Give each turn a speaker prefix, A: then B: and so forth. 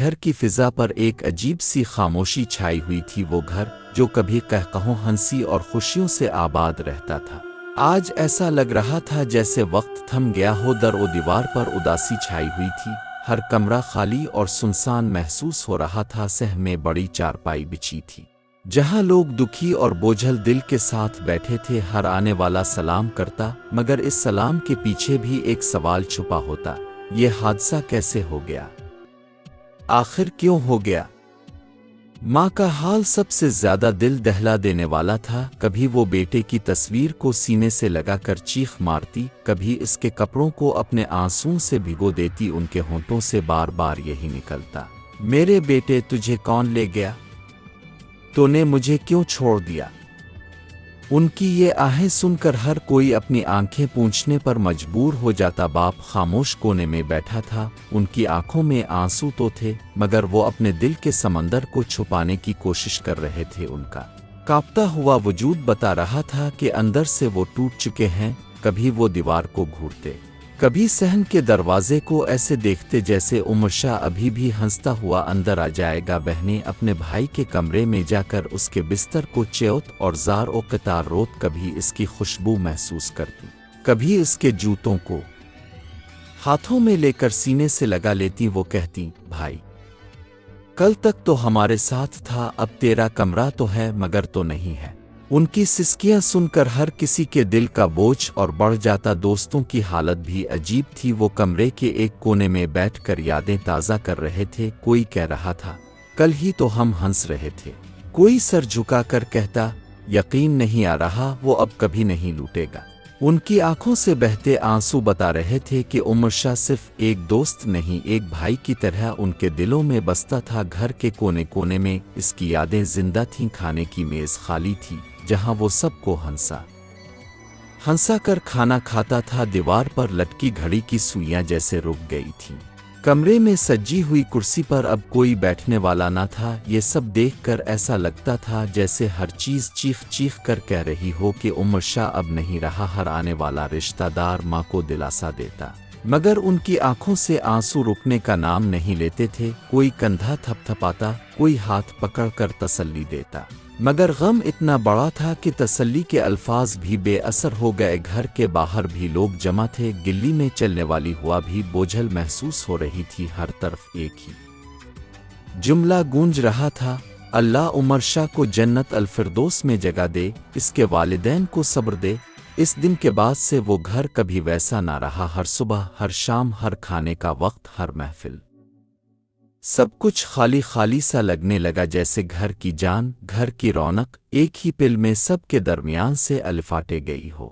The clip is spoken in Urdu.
A: گھر کی فضا پر ایک عجیب سی خاموشی چھائی ہوئی تھی۔ وہ گھر جو کبھی قہقہوں، ہنسی اور خوشیوں سے آباد رہتا تھا، آج ایسا لگ رہا تھا جیسے وقت تھم گیا ہو۔ در و دیوار پر اداسی چھائی ہوئی تھی، ہر کمرہ خالی اور سنسان محسوس ہو رہا تھا۔ صحن میں بڑی چارپائی بچھی تھی جہاں لوگ دکھی اور بوجھل دل کے ساتھ بیٹھے تھے۔ ہر آنے والا سلام کرتا، مگر اس سلام کے پیچھے بھی ایک سوال چھپا ہوتا: یہ حادثہ کیسے ہو گیا؟ آخر کیوں ہو گیا؟ ماں کا حال سب سے زیادہ دل دہلا دینے والا تھا۔ کبھی وہ بیٹے کی تصویر کو سینے سے لگا کر چیخ مارتی، کبھی اس کے کپڑوں کو اپنے آنسوؤں سے بھگو دیتی۔ ان کے ہونٹوں سے بار بار یہی نکلتا: میرے بیٹے، تجھے کون لے گیا؟ تو نے مجھے کیوں چھوڑ دیا؟ ان کی یہ آہیں سن کر ہر کوئی اپنی آنکھیں پونچھنے پر مجبور ہو جاتا۔ باپ خاموش کونے میں بیٹھا تھا، ان کی آنکھوں میں آنسو تو تھے، مگر وہ اپنے دل کے سمندر کو چھپانے کی کوشش کر رہے تھے۔ ان کا کانپتا ہوا وجود بتا رہا تھا کہ اندر سے وہ ٹوٹ چکے ہیں۔ کبھی وہ دیوار کو گھورتے، کبھی صحن کے دروازے کو ایسے دیکھتے جیسے عمر شاہ ابھی بھی ہنستا ہوا اندر آ جائے گا۔ بہنیں اپنے بھائی کے کمرے میں جا کر اس کے بستر کو چیوت اور زار و قطار روت، کبھی اس کی خوشبو محسوس کرتی، کبھی اس کے جوتوں کو ہاتھوں میں لے کر سینے سے لگا لیتی۔ وہ کہتی: بھائی، کل تک تو ہمارے ساتھ تھا، اب تیرا کمرہ تو ہے مگر تو نہیں ہے۔ ان کی سسکیاں سن کر ہر کسی کے دل کا بوجھ اور بڑھ جاتا۔ دوستوں کی حالت بھی عجیب تھی۔ وہ کمرے کے ایک کونے میں بیٹھ کر یادیں تازہ کر رہے تھے۔ کوئی کہہ رہا تھا: کل ہی تو ہم ہنس رہے تھے۔ کوئی سر جھکا کر کہتا: یقین نہیں آ رہا وہ اب کبھی نہیں لوٹے گا۔ ان کی آنکھوں سے بہتے آنسو بتا رہے تھے کہ عمر شاہ صرف ایک دوست نہیں، ایک بھائی کی طرح ان کے دلوں میں بستا تھا۔ گھر کے کونے کونے میں اس کی یادیں زندہ تھیں۔ کھانے کی میز خالی تھی جہاں وہ سب کو ہنسا کر کھانا کھاتا تھا۔ دیوار پر لٹکی گھڑی کی سوئیاں جیسے رک گئی تھیں۔ کمرے میں سجی ہوئی کرسی پر اب کوئی بیٹھنے والا نہ تھا۔ یہ سب دیکھ کر ایسا لگتا تھا جیسے ہر چیز چیخ چیخ کر کہہ رہی ہو کہ عمر شاہ اب نہیں رہا۔ ہر آنے والا رشتہ دار ماں کو دلاسا دیتا، مگر ان کی آنکھوں سے آنسو رکنے کا نام نہیں لیتے تھے۔ کوئی کندھا تھپ تھپاتا، کوئی ہاتھ پکڑ کر تسلی دیتا، مگر غم اتنا بڑا تھا کہ تسلی کے الفاظ بھی بے اثر ہو گئے۔ گھر کے باہر بھی لوگ جمع تھے، گلی میں چلنے والی ہوا بھی بوجھل محسوس ہو رہی تھی۔ ہر طرف ایک ہی جملہ گونج رہا تھا: اللہ عمر شاہ کو جنت الفردوس میں جگہ دے، اس کے والدین کو صبر دے۔ اس دن کے بعد سے وہ گھر کبھی ویسا نہ رہا۔ ہر صبح، ہر شام، ہر کھانے کا وقت، ہر محفل، سب کچھ خالی خالی سا لگنے لگا، جیسے گھر کی جان، گھر کی رونق ایک ہی پل میں سب کے درمیان سے الفاٹے گئی ہو۔